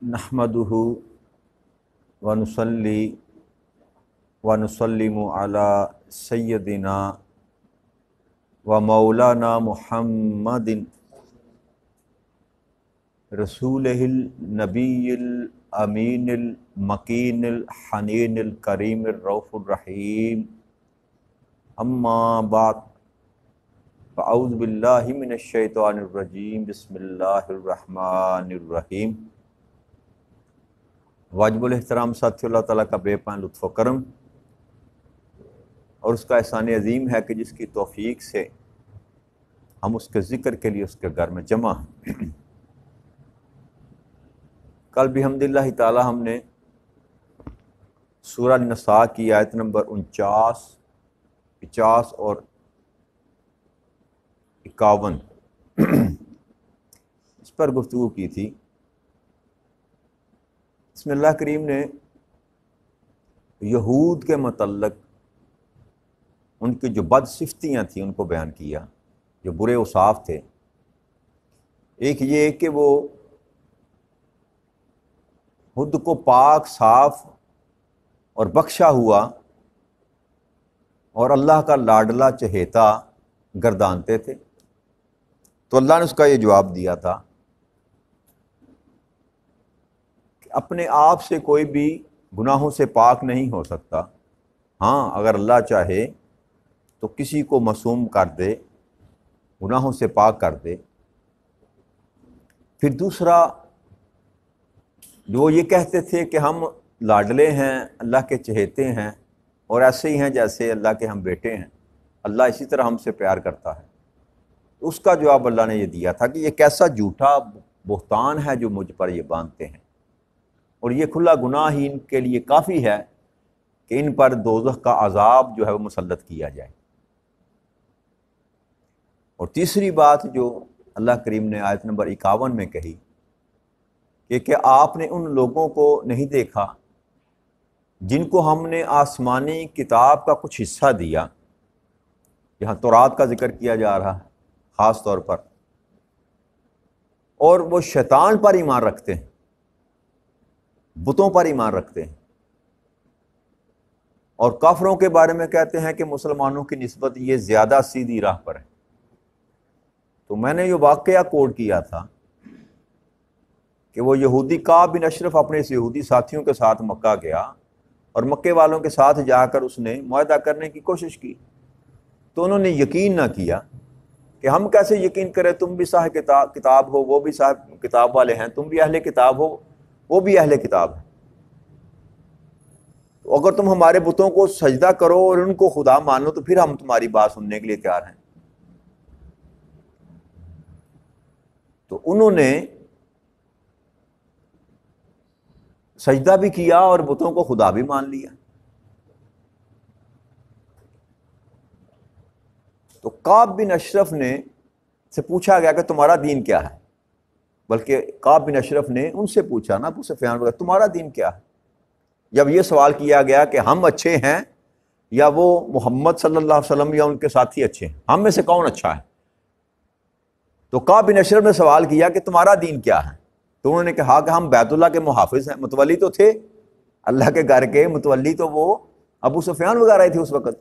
نحمدہ ونصلی ونسلم علی سیدنا و مولانا محمد رسولہ النبی الامین المکین الحنین الکریم الرؤوف الرحیم اما بعد فاعوذ باللہ من الشیطان الرجیم بسم اللہ الرحمن الرحیم۔ واجب الاحترام ساتھی، اللہ تعالیٰ کا بے پناہ لطف و کرم اور اس کا احسان عظیم ہے کہ جس کی توفیق سے ہم اس کے ذکر کے لیے اس کے گھر میں جمع ہیں۔ کل بحمداللہ تعالیٰ ہم نے سورہ النساء کی آیت نمبر 49، 50 اور 51 اس پر گفتگو کی تھی۔ اس میں اللہ کریم نے یہود کے متعلق ان کی جو بد صفتیاں تھیں ان کو بیان کیا، جو برے اوصاف تھے۔ ایک یہ کہ وہ خود کو پاک صاف اور بخشا ہوا اور اللہ کا لاڈلا چہیتا گردانتے تھے، تو اللہ نے اس کا یہ جواب دیا تھا کہ اپنے آپ سے کوئی بھی گناہوں سے پاک نہیں ہو سکتا۔ ہاں، اگر اللہ چاہے تو کسی کو معصوم کر دے، گناہوں سے پاک کر دے۔ پھر دوسرا، جو یہ کہتے تھے کہ ہم لاڈلے ہیں، اللہ کے چہیتے ہیں اور ایسے ہی ہیں جیسے اللہ کے ہم بیٹے ہیں، اللہ اسی طرح ہم سے پیار کرتا ہے۔ اس کا جواب اللہ نے یہ دیا تھا کہ یہ کیسا جھوٹا بہتان ہے جو مجھ پر یہ باندھتے ہیں، اور یہ کھلا گناہ ہی ان کے لیے کافی ہے کہ ان پر دوزخ کا عذاب جو ہے وہ مسلط کیا جائے۔ اور تیسری بات جو اللہ کریم نے آیت نمبر 51 میں کہی کہ آپ نے ان لوگوں کو نہیں دیکھا جن کو ہم نے آسمانی کتاب کا کچھ حصہ دیا۔ یہاں تورات کا ذکر کیا جا رہا ہے خاص طور پر، اور وہ شیطان پر ایمان رکھتے ہیں، بتوں پر ایمان رکھتے ہیں، اور کافروں کے بارے میں کہتے ہیں کہ مسلمانوں کی نسبت یہ زیادہ سیدھی راہ پر ہے۔ تو میں نے یہ واقعہ کوٹ کیا تھا کہ وہ یہودی کعب بن اشرف اپنے اس یہودی ساتھیوں کے ساتھ مکہ گیا اور مکے والوں کے ساتھ جا کر اس نے معاہدہ کرنے کی کوشش کی، تو انہوں نے یقین نہ کیا کہ ہم کیسے یقین کریں، تم بھی صاحب کتاب ہو، وہ بھی صاحب کتاب والے ہیں، تم بھی اہل کتاب ہو، وہ بھی اہل کتاب ہے، تو اگر تم ہمارے بتوں کو سجدہ کرو اور ان کو خدا مانو تو پھر ہم تمہاری بات سننے کے لیے تیار ہیں۔ تو انہوں نے سجدہ بھی کیا اور بتوں کو خدا بھی مان لیا۔ تو کعب بن اشرف نے سے پوچھا گیا کہ تمہارا دین کیا ہے، بلکہ کعب بن اشرف نے ان سے پوچھا نا، ابو سفیان وغیرہ، تمہارا دین کیا ہے؟ جب یہ سوال کیا گیا کہ ہم اچھے ہیں یا وہ محمد صلی اللہ علیہ وسلم یا ان کے ساتھی اچھے ہیں، ہم میں سے کون اچھا ہے؟ تو کعب بن اشرف نے سوال کیا کہ تمہارا دین کیا ہے؟ تو انہوں نے کہا کہ ہم بیت اللہ کے محافظ ہیں۔ متولی تو تھے اللہ کے گھر کے، متولی تو وہ ابو سفیان وغیرہ تھے اس وقت،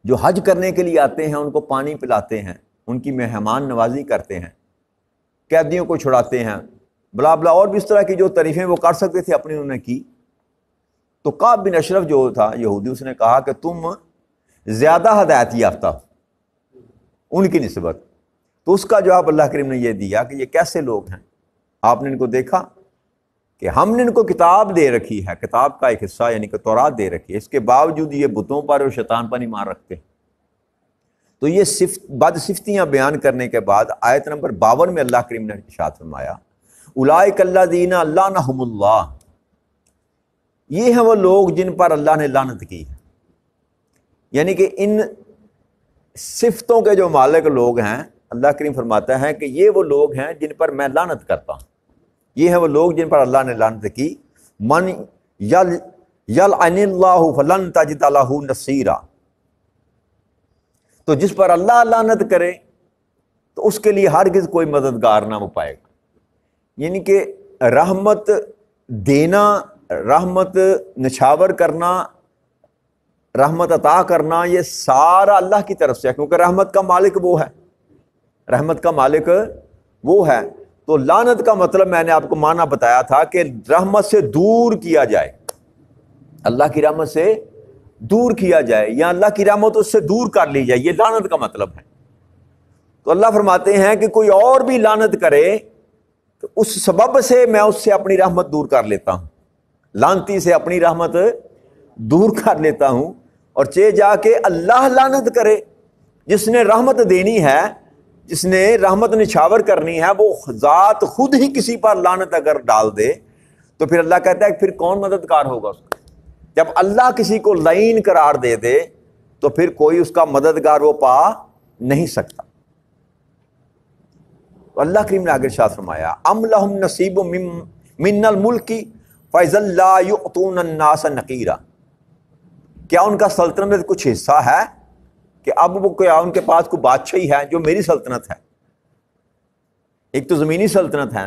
جو حج کرنے کے لیے آتے ہیں ان کو پانی پلاتے ہیں، ان کی مہمان نوازی کرتے ہیں، قیدیوں کو چھڑاتے ہیں، بلا بلا اور بھی اس طرح کی جو تعریفیں وہ کر سکتے تھے اپنی انہوں نے کی۔ تو کعب بن اشرف جو تھا یہودی، اس نے کہا کہ تم زیادہ ہدایت یافتہ ہو ان کی نسبت۔ تو اس کا جواب اللہ کریم نے یہ دیا کہ یہ کیسے لوگ ہیں، آپ نے ان کو دیکھا کہ ہم نے ان کو کتاب دے رکھی ہے، کتاب کا ایک حصہ یعنی کہ تورات دے رکھی ہے، اس کے باوجود یہ بتوں پر اور شیطان پر ایمان رکھتے ہیں۔ تو یہ بد صفتیاں بیان کرنے کے بعد آیت نمبر 52 میں اللہ کریم نے ارشاد فرمایا اولئک الذین لعنہم اللہ، یہ ہیں وہ لوگ جن پر اللہ نے لعنت کی ہے۔ یعنی کہ ان صفتوں کے جو مالک لوگ ہیں، اللہ کریم فرماتا ہے کہ یہ وہ لوگ ہیں جن پر میں لعنت کرتا ہوں، یہ ہیں وہ لوگ جن پر اللہ نے لعنت کی۔ من یلعن اللہ فلن تجد لہ نصیرا، تو جس پر اللہ لعنت کرے تو اس کے لیے ہرگز کوئی مددگار نہ وہ پائے گا۔ یعنی کہ رحمت دینا، رحمت نچھاور کرنا، رحمت عطا کرنا، یہ سارا اللہ کی طرف سے ہے، کیونکہ رحمت کا مالک وہ ہے، رحمت کا مالک وہ ہے۔ تو لعنت کا مطلب میں نے آپ کو معنی بتایا تھا کہ رحمت سے دور کیا جائے، اللہ کی رحمت سے دور کیا جائے، یا اللہ کی رحمت اس سے دور کر لی جائے، یہ لعنت کا مطلب ہے۔ تو اللہ فرماتے ہیں کہ کوئی اور بھی لعنت کرے تو اس سبب سے میں اس سے اپنی رحمت دور کر لیتا ہوں، لعنتی سے اپنی رحمت دور کر لیتا ہوں، اور چہ جا کے اللہ لعنت کرے، جس نے رحمت دینی ہے، جس نے رحمت نچھاور کرنی ہے، وہ ذات خود ہی کسی پر لعنت اگر ڈال دے تو پھر اللہ کہتا ہے کہ پھر کون مددگار ہوگا اس کا؟ جب اللہ کسی کو لعین قرار دے دے تو پھر کوئی اس کا مددگار وہ پا نہیں سکتا۔ تو اللہ کریم نے آگے ارشاد فرمایا ام لہم نصیب من الملک فاذا لا یؤتون الناس نقیرا، کیا ان کا سلطنت میں کچھ حصہ ہے کہ اب وہ کیا ان کے پاس کوئی بادشاہی ہے جو میری سلطنت ہے؟ ایک تو زمینی سلطنت ہے،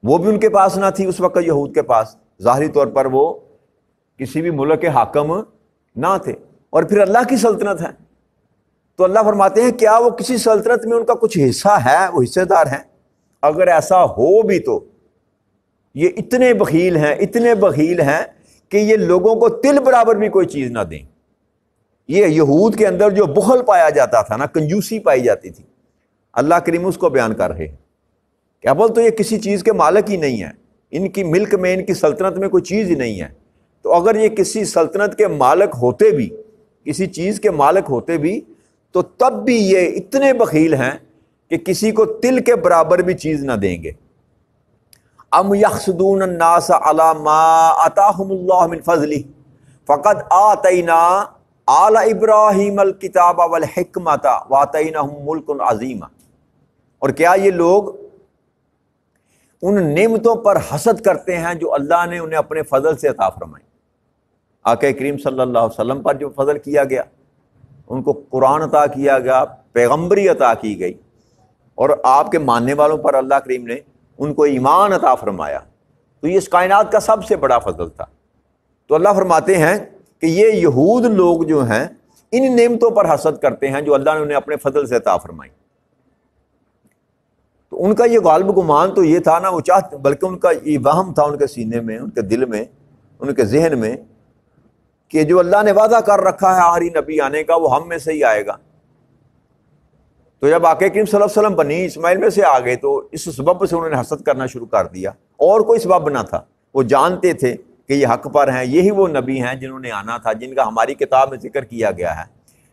وہ بھی ان کے پاس نہ تھی اس وقت یہود کے پاس، ظاہری طور پر وہ کسی بھی ملک کے حاکم نہ تھے، اور پھر اللہ کی سلطنت ہے۔ تو اللہ فرماتے ہیں کیا وہ کسی سلطنت میں ان کا کچھ حصہ ہے، وہ حصے دار ہیں؟ اگر ایسا ہو بھی تو یہ اتنے بخیل ہیں، اتنے بخیل ہیں کہ یہ لوگوں کو تل برابر بھی کوئی چیز نہ دیں۔ یہ یہود کے اندر جو بخل پایا جاتا تھا نا، کنجوسی پائی جاتی تھی، اللہ کریم اس کو بیان کر رہے ہیں کہ اول تو یہ کسی چیز کے مالک ہی نہیں ہے، ان کی ملک میں، ان کی سلطنت میں کوئی چیز ہی نہیں ہے۔ تو اگر یہ کسی سلطنت کے مالک ہوتے بھی، کسی چیز کے مالک ہوتے بھی، تو تب بھی یہ اتنے بخیل ہیں کہ کسی کو تل کے برابر بھی چیز نہ دیں گے۔ ام یحسدون الناس علی ما آتاہم اللہ من فضلہ فقد آتینا آل ابراہیم الکتاب والحکمۃ وآتیناہم ملک عظیم، اور کیا یہ لوگ ان نعمتوں پر حسد کرتے ہیں جو اللہ نے انہیں اپنے فضل سے عطا فرمائی؟ آقا کریم صلی اللہ علیہ وسلم پر جو فضل کیا گیا، ان کو قرآن عطا کیا گیا، پیغمبری عطا کی گئی، اور آپ کے ماننے والوں پر اللہ کریم نے ان کو ایمان عطا فرمایا، تو یہ اس کائنات کا سب سے بڑا فضل تھا۔ تو اللہ فرماتے ہیں کہ یہ یہود لوگ جو ہیں ان نعمتوں پر حسد کرتے ہیں جو اللہ نے انہیں اپنے فضل سے عطا فرمائی۔ تو ان کا یہ غالب گمان تو یہ تھا نا، وہ چاہتے، بلکہ ان کا یہ وہم تھا ان کے سینے میں، ان کے دل میں، ان کے ذہن میں، کہ جو اللہ نے وعدہ کر رکھا ہے آخری نبی آنے کا وہ ہم میں سے ہی آئے گا۔ تو جب آقا کریم صلی اللہ علیہ وسلم بنی اسماعیل میں سے آ گئے تو اس سبب سے انہوں نے حسد کرنا شروع کر دیا، اور کوئی سبب نہ تھا۔ وہ جانتے تھے کہ یہ حق پر ہیں، یہی وہ نبی ہیں جنہوں نے آنا تھا، جن کا ہماری کتاب میں ذکر کیا گیا ہے،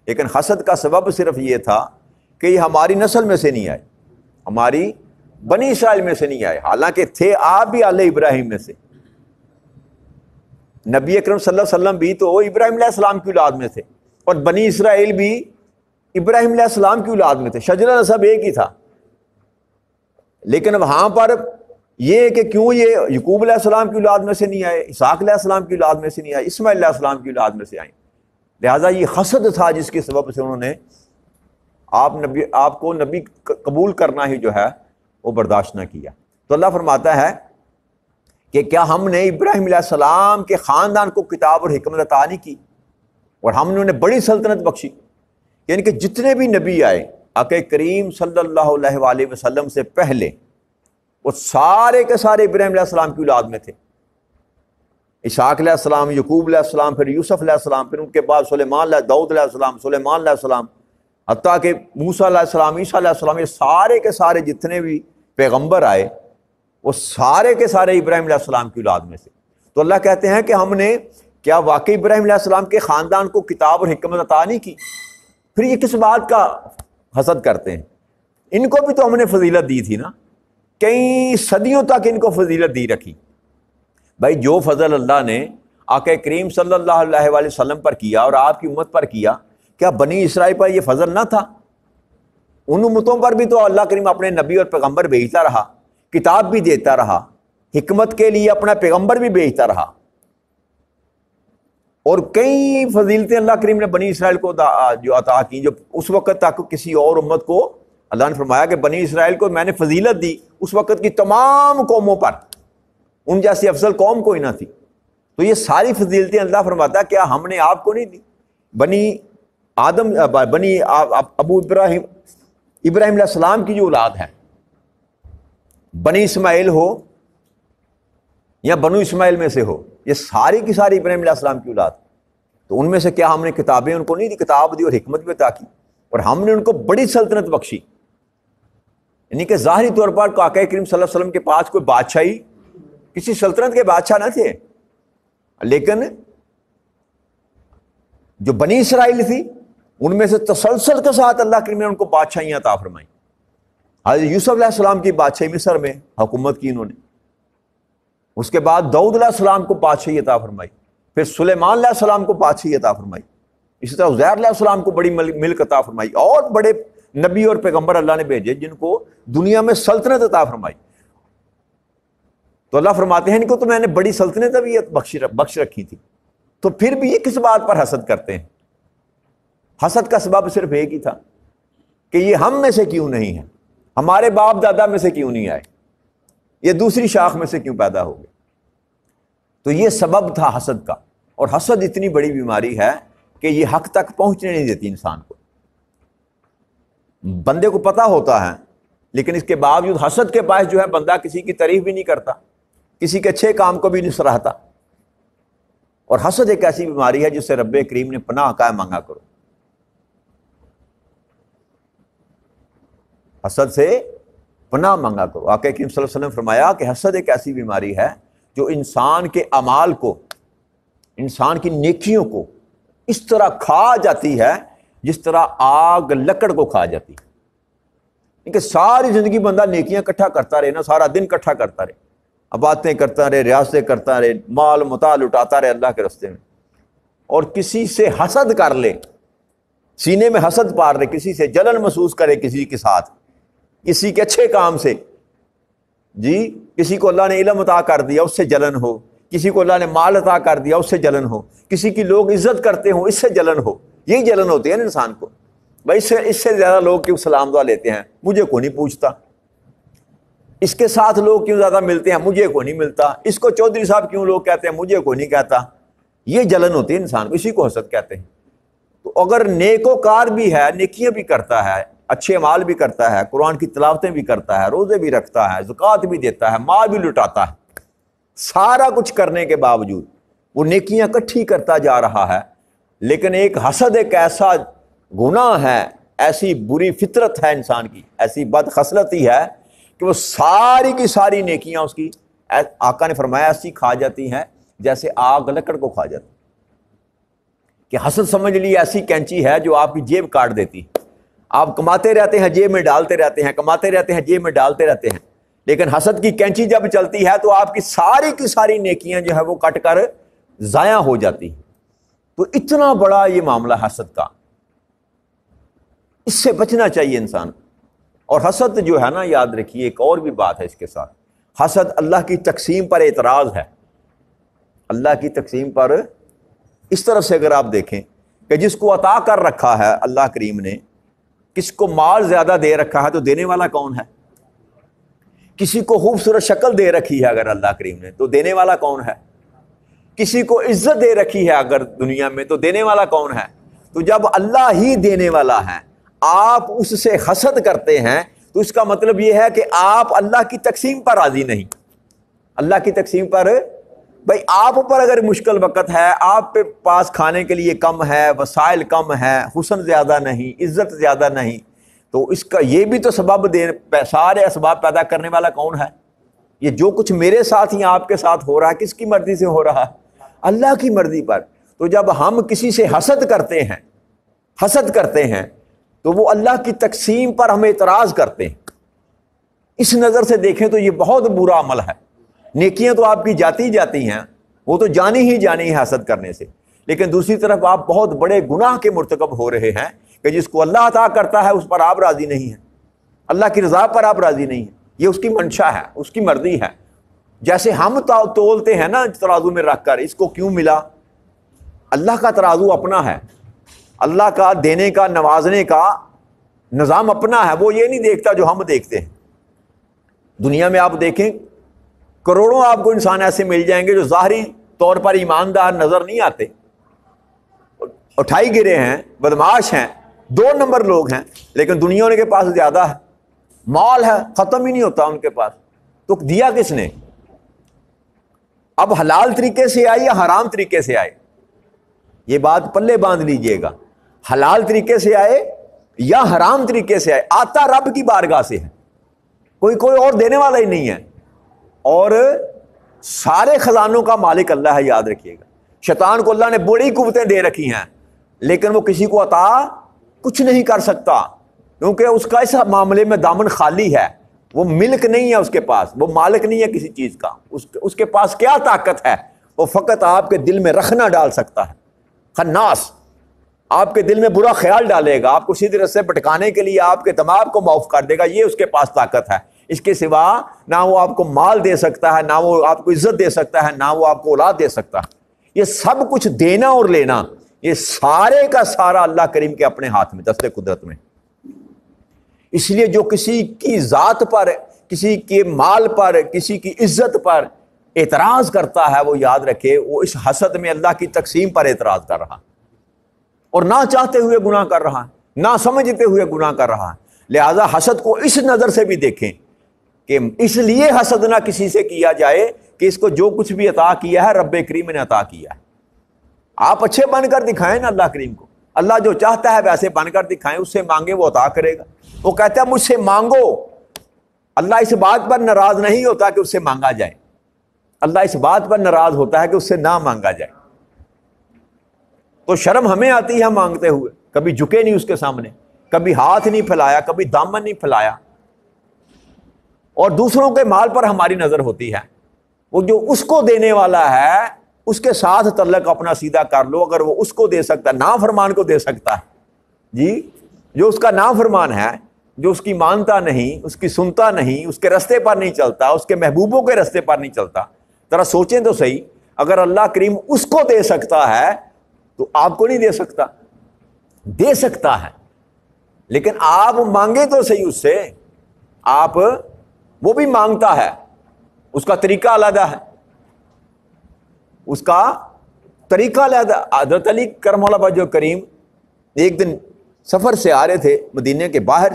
لیکن حسد کا سبب صرف یہ تھا کہ یہ ہماری نسل میں سے نہیں آئے، ہماری بنی اسرائیل میں سے نہیں آئے، حالانکہ تھے آپ بھی آل ابراہیم میں سے۔ نبی اکرم صلی اللہ علیہ وسلم بھی تو ابراہیم علیہ السلام کی اولاد میں تھے، اور بنی اسرائیل بھی ابراہیم علیہ السلام کی اولاد میں تھے، شجرہ نسب ایک ہی تھا۔ لیکن وہاں پر یہ کہ کیوں یہ یعقوب علیہ السلام کی اولاد میں سے نہیں آئے، اسحاق علیہ السلام کی اولاد میں سے نہیں آئے، اسماعیل علیہ السلام کی اولاد میں سے آئیں، لہٰذا یہ حسد تھا جس کے سبب سے انہوں نے آپ کو نبی قبول کرنا ہی جو ہے وہ برداشت نہ کیا۔ تو اللہ فرماتا ہے کہ کیا ہم نے ابراہیم علیہ السلام کے خاندان کو کتاب اور حکمت عطا نہیں کی، اور ہم نے انہیں بڑی سلطنت بخشی؟ یعنی کہ جتنے بھی نبی آئے آقا کریم صلی اللہ علیہ وآلہ وسلم سے پہلے، وہ سارے کے سارے ابراہیم علیہ السلام کی اولاد میں تھے۔ اسحاق علیہ السلام، یعقوب علیہ السلام، پھر یوسف علیہ السلام، پھر ان کے بعد داؤد علیہ السلام، سلیمان علیہ السلام، حتیٰ کہ موسیٰ علیہ السلام، عیسیٰ علیہ السلام، یہ سارے کے سارے جتنے بھی پیغمبر آئے وہ سارے کے سارے ابراہیم علیہ السلام کی اولاد میں سے۔ تو اللہ کہتے ہیں کہ ہم نے کیا واقعی ابراہیم علیہ السلام کے خاندان کو کتاب اور حکمت عطا نہیں کی؟ پھر یہ کس بات کا حسد کرتے ہیں؟ ان کو بھی تو ہم نے فضیلت دی تھی نا، کئی صدیوں تک ان کو فضیلت دی رکھی۔ بھائی جو فضل اللہ نے آقا کریم صلی اللہ علیہ وآلہ وسلم پر کیا اور آپ کی امت پر کیا، کیا بنی اسرائیل پر یہ فضل نہ تھا؟ ان امتوں پر بھی تو اللہ کریم اپنے نبی اور پیغمبر بھیجتا رہا، کتاب بھی دیتا رہا، حکمت کے لیے اپنا پیغمبر بھی بھیجتا رہا، اور کئی فضیلتیں اللہ کریم نے بنی اسرائیل کو جو عطا کی، جو اس وقت تک کسی اور امت کو اللہ نے فرمایا کہ بنی اسرائیل کو میں نے فضیلت دی، اس وقت کی تمام قوموں پر، ان جیسی افضل قوم کوئی نہ تھی. تو یہ ساری فضیلتیں اللہ فرماتا ہے کیا ہم نے آپ کو نہیں دی؟ بنی ابو ابراہیم علیہ السلام کی جو اولاد ہے، بنی اسماعیل ہو یا بنو اسماعیل میں سے ہو، یہ ساری کی ساری ابراہیم علیہ السلام کی اولاد. تو ان میں سے کیا ہم نے کتابیں ان کو نہیں دی؟ کتاب دی اور حکمت بھی عطا کی، اور ہم نے ان کو بڑی سلطنت بخشی. یعنی کہ ظاہری طور پر آقا کریم صلی اللہ علیہ وسلم کے پاس کوئی بادشاہی، کسی سلطنت کے بادشاہ نہ تھے، لیکن جو بنی اسرائیل تھی ان میں سے تسلسل کے ساتھ اللہ کریم نے ان کو بادشاہیاں عطا فرمائی. حضرت یوسف علیہ السلام کی بادشاہی مصر میں حکومت کی انہوں نے، اس کے بعد داؤد علیہ السلام کو بادشاہی عطا فرمائی، پھر سلیمان علیہ السلام کو بادشاہی عطا فرمائی، اسی طرح عزیر علیہ السلام کو بڑی ملک عطا فرمائی، اور بڑے نبی اور پیغمبر اللہ نے بھیجے جن کو دنیا میں سلطنت عطا فرمائی. تو اللہ فرماتے ہیں ان کو تو میں نے بڑی سلطنت ابھی بخش رکھی تھی، تو پھر بھی یہ کس بات پر حسد کرتے ہیں؟ حسد کا سبب صرف ایک ہی تھا کہ یہ ہم میں سے کیوں نہیں ہے، ہمارے باپ دادا میں سے کیوں نہیں آئے، یہ دوسری شاخ میں سے کیوں پیدا ہو گئے. تو یہ سبب تھا حسد کا. اور حسد اتنی بڑی بیماری ہے کہ یہ حق تک پہنچنے نہیں دیتی انسان کو. بندے کو پتہ ہوتا ہے لیکن اس کے باوجود حسد کے باعث جو ہے بندہ کسی کی تعریف بھی نہیں کرتا، کسی کے اچھے کام کو بھی نہیں سراہتا. اور حسد ایک ایسی بیماری ہے جس سے رب کریم نے پناہ کہا مانگا کرو. حسد سے پناہ مانگا کرو. آقا کریم صلی اللہ علیہ وسلم فرمایا کہ حسد ایک ایسی بیماری ہے جو انسان کے اعمال کو، انسان کی نیکیوں کو اس طرح کھا جاتی ہے جس طرح آگ لکڑ کو کھا جاتی ہے. کیونکہ ساری زندگی بندہ نیکیاں اکٹھا کرتا رہے نا، سارا دن اکٹھا کرتا رہے، باتیں کرتا رہے، ریاستیں کرتا رہے، مال متاع لٹاتا رہے اللہ کے راستے میں، اور کسی سے حسد کر لے، سینے میں حسد پار لے، کسی سے جلن محسوس کرے، کسی کے ساتھ، کسی کے اچھے کام سے، جی کسی کو اللہ نے علم عطا کر دیا اس سے جلن ہو، کسی کو اللہ نے مال عطا کر دیا اس سے جلن ہو، کسی کی لوگ عزت کرتے ہوں اس سے جلن ہو. یہی جلن ہوتی ہے نا انسان کو. بھائی اس سے زیادہ لوگ کیوں سلام دعا لیتے ہیں، مجھے کوئی نہیں پوچھتا. اس کے ساتھ لوگ کیوں زیادہ ملتے ہیں، مجھے کوئی نہیں ملتا. اس کو چودھری صاحب کیوں لوگ کہتے ہیں، مجھے کوئی نہیں کہتا. یہ جلن ہوتی ہے انسان کو، اسی کو حسد کہتے ہیں. تو اگر نیکوکار بھی ہے، نیکیاں بھی کرتا ہے، اچھے مال بھی کرتا ہے، قرآن کی تلاوتیں بھی کرتا ہے، روزے بھی رکھتا ہے، زکوٰۃ بھی دیتا ہے، مال بھی لٹاتا ہے، سارا کچھ کرنے کے باوجود وہ نیکیاں اکٹھی کرتا جا رہا ہے، لیکن ایک حسد ایک ایسا گناہ ہے، ایسی بری فطرت ہے انسان کی، ایسی بد خصلتی ہے کہ وہ ساری کی ساری نیکیاں اس کی، آقا نے فرمایا ایسی کھا جاتی ہیں جیسے آگ لکڑ کو کھا جاتی. کہ حسد سمجھ لی ایسی کینچی ہے جو آپ کی جیب کاٹ دیتی. آپ کماتے رہتے ہیں، جیب میں ڈالتے رہتے ہیں، کماتے رہتے ہیں، جیب میں ڈالتے رہتے ہیں، لیکن حسد کی کینچی جب چلتی ہے تو آپ کی ساری نیکیاں جو ہے وہ کٹ کر ضائع ہو جاتی ہیں. تو اتنا بڑا یہ معاملہ حسد کا، اس سے بچنا چاہیے انسان. اور حسد جو ہے نا، یاد رکھیے ایک اور بھی بات ہے اس کے ساتھ، حسد اللہ کی تقسیم پر اعتراض ہے. اللہ کی تقسیم پر اس طرف سے اگر آپ دیکھیں کہ جس کو عطا کر رکھا ہے اللہ کریم نے، کس کو مال زیادہ دے رکھا ہے تو دینے والا کون ہے؟ کسی کو خوبصورت شکل دے رکھی ہے اگر اللہ کریم نے تو دینے والا کون ہے؟ کسی کو عزت دے رکھی ہے اگر دنیا میں تو دینے والا کون ہے؟ تو جب اللہ ہی دینے والا ہے، آپ اس سے حسد کرتے ہیں تو اس کا مطلب یہ ہے کہ آپ اللہ کی تقسیم پر راضی نہیں. اللہ کی تقسیم پر، بھائی آپ پر اگر مشکل وقت ہے، آپ پہ پاس کھانے کے لیے کم ہے، وسائل کم ہے، حسن زیادہ نہیں، عزت زیادہ نہیں، تو اس کا یہ بھی تو سبب سارے اسباب پیدا کرنے والا کون ہے؟ یہ جو کچھ میرے ساتھ یا آپ کے ساتھ ہو رہا ہے کس کی مرضی سے ہو رہا ہے؟ اللہ کی مرضی پر. تو جب ہم کسی سے حسد کرتے ہیں تو وہ اللہ کی تقسیم پر ہم اعتراض کرتے ہیں. اس نظر سے دیکھیں تو یہ بہت برا عمل ہے. نیکیاں تو آپ کی جاتی ہیں، وہ تو جانی ہی ہے حسد کرنے سے، لیکن دوسری طرف آپ بہت بڑے گناہ کے مرتکب ہو رہے ہیں کہ جس کو اللہ عطا کرتا ہے اس پر آپ راضی نہیں ہیں، اللہ کی رضا پر آپ راضی نہیں ہیں. یہ اس کی منشا ہے، اس کی مرضی ہے. جیسے ہم تولتے ہیں نا ترازو میں رکھ کر، اس کو کیوں ملا؟ اللہ کا ترازو اپنا ہے، اللہ کا دینے کا نوازنے کا نظام اپنا ہے، وہ یہ نہیں دیکھتا جو ہم دیکھتے ہیں. دنیا میں آپ دیکھیں کروڑوں آپ کو انسان ایسے مل جائیں گے جو ظاہری طور پر ایماندار نظر نہیں آتے، اٹھائی گرے ہیں، بدماش ہیں، 2 نمبر لوگ ہیں، لیکن دنیا ان کے پاس زیادہ ہے، مال ہے، ختم ہی نہیں ہوتا ان کے پاس. تو دیا کس نے؟ اب حلال طریقے سے آئے یا حرام طریقے سے آئے، یہ بات پلے باندھ لیجئے گا. حلال طریقے سے آئے یا حرام طریقے سے آئے، آتا رب کی بارگاہ سے ہے، کوئی اور دینے والا ہی نہیں ہے. اور سارے خزانوں کا مالک اللہ ہے، یاد رکھیے گا. شیطان کو اللہ نے بڑی قوتیں دے رکھی ہیں، لیکن وہ کسی کو عطا کچھ نہیں کر سکتا، کیونکہ اس کا اس معاملے میں دامن خالی ہے. وہ ملک نہیں ہے اس کے پاس، وہ مالک نہیں ہے کسی چیز کا. اس کے پاس کیا طاقت ہے؟ وہ فقط آپ کے دل میں رخنا ڈال سکتا ہے. خناس، آپ کے دل میں برا خیال ڈالے گا، آپ کو سیدھے راستے پٹکانے کے لیے آپ کے دماغ کو معاف کر دے گا، یہ اس کے پاس طاقت ہے. اس کے سوا نہ وہ آپ کو مال دے سکتا ہے، نہ وہ آپ کو عزت دے سکتا ہے، نہ وہ آپ کو اولاد دے سکتا ہے. یہ سب کچھ دینا اور لینا، یہ سارے کا سارا اللہ کریم کے اپنے ہاتھ میں، دست قدرت میں. اس لیے جو کسی کی ذات پر، کسی کے مال پر، کسی کی عزت پر اعتراض کرتا ہے، وہ یاد رکھے وہ اس حسد میں اللہ کی تقسیم پر اعتراض کر رہا، اور نہ چاہتے ہوئے گناہ کر رہا، نہ سمجھتے ہوئے گناہ کر رہا. لہذا حسد کو اس نظر سے بھی دیکھیں کہ اس لیے حسد نہ کسی سے کیا جائے کہ اس کو جو کچھ بھی عطا کیا ہے رب کریم نے عطا کیا ہے. آپ اچھے بن کر دکھائیں نا اللہ کریم کو، اللہ جو چاہتا ہے ویسے بن کر دکھائیں، اس سے مانگے وہ عطا کرے گا. وہ کہتا ہے مجھ سے مانگو. اللہ اس بات پر ناراض نہیں ہوتا کہ اس سے مانگا جائے، اللہ اس بات پر ناراض ہوتا ہے کہ اس سے نہ مانگا جائے. تو شرم ہمیں آتی ہے مانگتے ہوئے، کبھی جھکے نہیں اس کے سامنے، کبھی ہاتھ نہیں پھیلایا، کبھی دامن نہیں پھیلایا. اور دوسروں کے مال پر ہماری نظر ہوتی ہے. وہ جو اس کو دینے والا ہے اس کے ساتھ تعلق اپنا سیدھا کر لو. اگر وہ اس کو دے سکتا ہے، نافرمان کو دے سکتا ہے، جی جو اس کا نافرمان ہے، جو اس کی مانتا نہیں، اس کی سنتا نہیں، اس کے رستے پر نہیں چلتا، اس کے محبوبوں کے رستے پر نہیں چلتا، ذرا سوچیں تو صحیح. اگر اللہ کریم اس کو دے سکتا ہے تو آپ کو نہیں دے سکتا؟ دے سکتا ہے، لیکن آپ مانگے تو صحیح اس سے. آپ وہ بھی مانگتا ہے، اس کا طریقہ علیحدہ ہے، اس کا طریقہ علیحدہ. حضرت علی کرم اللہ وجہ کریم ایک دن سفر سے آ رہے تھے مدینے کے باہر،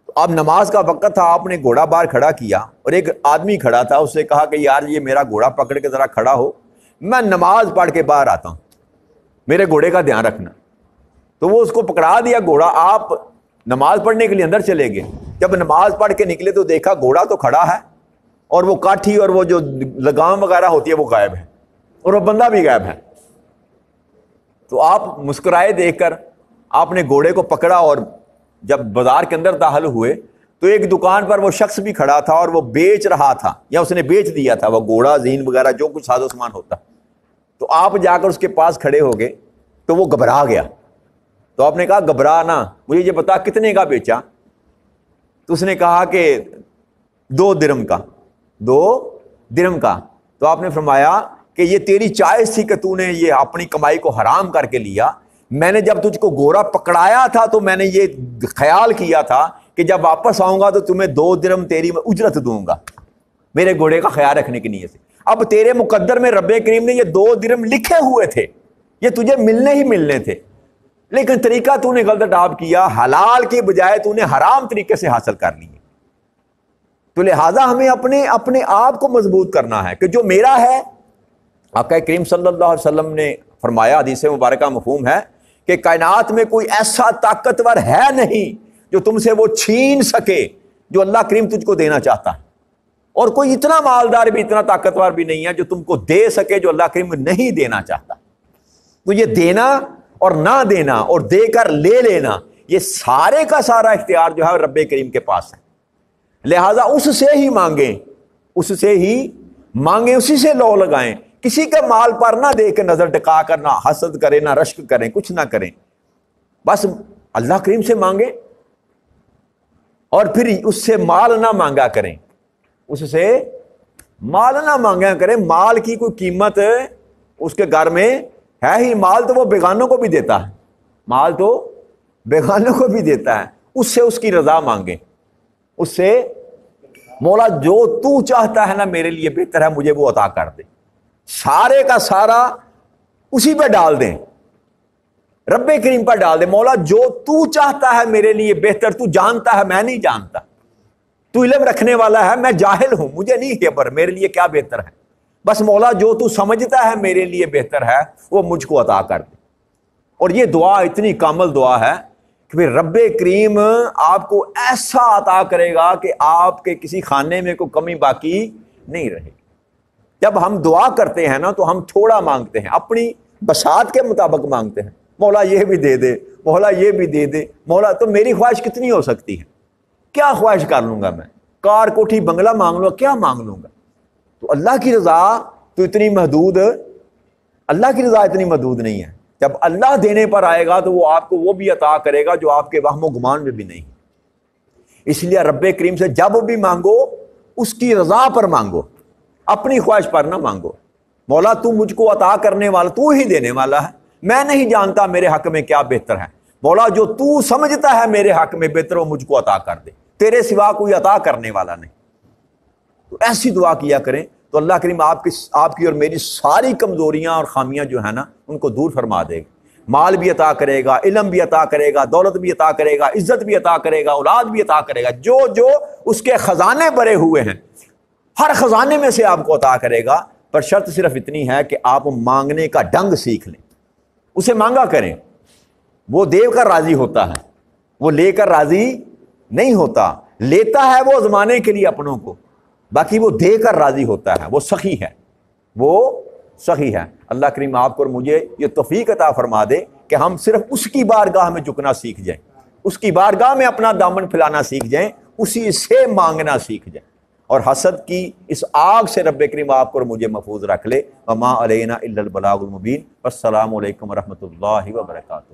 تو اب نماز کا وقت تھا. آپ نے گھوڑا باہر کھڑا کیا اور ایک آدمی کھڑا تھا، اس سے کہا کہ یار یہ میرا گھوڑا پکڑ کے ذرا کھڑا ہو، میں نماز پڑھ کے باہر آتا ہوں، میرے گھوڑے کا دھیان رکھنا. تو وہ اس کو پکڑا دیا گھوڑا. آپ نماز پڑھنے کے لیے اندر چلے گئے. جب نماز پڑھ کے نکلے تو دیکھا گھوڑا تو کھڑا ہے اور وہ کاٹھی اور وہ جو لگام وغیرہ ہوتی ہے وہ غائب ہے، اور وہ بندہ بھی غائب ہے. تو آپ مسکرائے دیکھ کر آپ نے گھوڑے کو پکڑا، اور جب بازار کے اندر داخل ہوئے تو ایک دکان پر وہ شخص بھی کھڑا تھا اور وہ بیچ رہا تھا، یا اس نے بیچ دیا تھا وہ گھوڑا، زین وغیرہ جو کچھ ساز و سامان ہوتا. تو آپ جا کر اس کے پاس کھڑے ہو گئے تو وہ گھبرا گیا. تو آپ نے کہا گھبرا نہ، مجھے یہ بتا کتنے کا بیچا؟ تو اس نے کہا کہ 2 درہم کا. 2 درہم کا. تو آپ نے فرمایا کہ یہ تیری چائس تھی کہ تو نے یہ اپنی کمائی کو حرام کر کے لیا. میں نے جب تجھ کو گھوڑا پکڑایا تھا تو میں نے یہ خیال کیا تھا کہ جب واپس آؤں گا تو تمہیں 2 درہم تیری میں اجرت دوں گا، میرے گھوڑے کا خیال رکھنے کی نیت سے. اب تیرے مقدر میں رب کریم نے یہ 2 درہم لکھے ہوئے تھے، یہ تجھے ملنے ہی ملنے تھے، لیکن طریقہ تو نے غلط اڈاپٹ کیا، حلال کے بجائے تو نے حرام طریقے سے حاصل کر لیے. تو لہٰذا ہمیں اپنے آپ کو مضبوط کرنا ہے کہ جو میرا ہے. آقا کریم صلی اللہ علیہ وسلم نے فرمایا، حدیث مبارکہ مفہوم ہے کہ کائنات میں کوئی ایسا طاقتور ہے نہیں جو تم سے وہ چھین سکے جو اللہ کریم تجھ کو دینا چاہتا ہے، اور کوئی اتنا مالدار بھی، اتنا طاقتور بھی نہیں ہے جو تم کو دے سکے جو اللہ کریم نہیں دینا چاہتا. تو یہ دینا اور نہ دینا اور دے کر لے لینا، یہ سارے کا سارا اختیار جو ہے رب کریم کے پاس ہے. لہٰذا اس سے ہی مانگیں، اس سے ہی مانگیں، اسی سے لو لگائیں. کسی کے مال پر نہ دے کے نظر ٹکا کر نہ حسد کریں، نہ رشک کریں، کچھ نہ کریں. بس اللہ کریم سے مانگیں، اور پھر اس سے مال نہ مانگا کریں، اس سے مال نہ مانگا کریں. مال کی کوئی قیمت اس کے گھر میں ہے ہی. مال تو وہ بیگانوں کو بھی دیتا ہے، مال تو بیگانوں کو بھی دیتا ہے. اس سے اس کی رضا مانگیں، اس سے مولا جو تو چاہتا ہے نا میرے لیے بہتر ہے مجھے وہ عطا کر دے، سارے کا سارا اسی پہ ڈال دیں، رب کریم پر ڈال دے۔ مولا جو تو چاہتا ہے میرے لیے بہتر، تو جانتا ہے میں نہیں جانتا، تو علم رکھنے والا ہے میں جاہل ہوں، مجھے نہیں خبر میرے لیے کیا بہتر ہے، بس مولا جو تو سمجھتا ہے میرے لیے بہتر ہے وہ مجھ کو عطا کر دے۔ اور یہ دعا اتنی کامل دعا ہے کہ پھر رب کریم آپ کو ایسا عطا کرے گا کہ آپ کے کسی کھانے میں کوئی کمی باقی نہیں رہے گی۔ جب ہم دعا کرتے ہیں نا تو ہم تھوڑا مانگتے ہیں، اپنی بساط کے مطابق مانگتے ہیں، مولا یہ بھی دے دے، مولا یہ بھی دے دے، مولا تو میری خواہش کتنی ہو سکتی ہے، کیا خواہش کر لوں گا میں، کار کوٹھی بنگلہ مانگ لوں، کیا مانگ لوں گا؟ تو اللہ کی رضا تو اتنی محدود، اللہ کی رضا اتنی محدود نہیں ہے۔ جب اللہ دینے پر آئے گا تو وہ آپ کو وہ بھی عطا کرے گا جو آپ کے وہم و گمان میں بھی نہیں۔ اس لیے رب کریم سے جب بھی مانگو اس کی رضا پر مانگو، اپنی خواہش پر نہ مانگو۔ مولا تو مجھ کو عطا کرنے والا، تو ہی دینے والا ہے، میں نہیں جانتا میرے حق میں کیا بہتر ہے، مولا جو تو سمجھتا ہے میرے حق میں بہتر وہ مجھ کو عطا کر دے، تیرے سوا کوئی عطا کرنے والا نہیں۔ تو ایسی دعا کیا کریں تو اللہ کریم آپ کی اور میری ساری کمزوریاں اور خامیاں جو ہیں نا ان کو دور فرما دے گا، مال بھی عطا کرے گا، علم بھی عطا کرے گا، دولت بھی عطا کرے گا، عزت بھی عطا کرے گا، اولاد بھی عطا کرے گا، جو جو اس کے خزانے بھرے ہوئے ہیں ہر خزانے میں سے آپ کو عطا کرے گا، پر شرط صرف اتنی ہے کہ آپ مانگنے کا ڈنگ سیکھ لیں، اسے مانگا کریں۔ وہ دے کر راضی ہوتا ہے، وہ لے کر راضی نہیں ہوتا، لیتا ہے وہ زمانے کے لیے اپنوں کو، باقی وہ دے کر راضی ہوتا ہے، وہ سخی ہے، وہ سخی ہے۔ اللہ کریم آپ کو اور مجھے یہ توفیق عطا فرما دے کہ ہم صرف اس کی بارگاہ میں جھکنا سیکھ جائیں، اس کی بارگاہ میں اپنا دامن پھیلانا سیکھ جائیں، اسی سے مانگنا سیکھ جائیں، اور حسد کی اس آگ سے رب کریم آپ کو اور مجھے محفوظ رکھ لے۔ وما علینا الا البلاغ المبین۔ والسلام علیکم ورحمۃ اللہ وبرکاتہ۔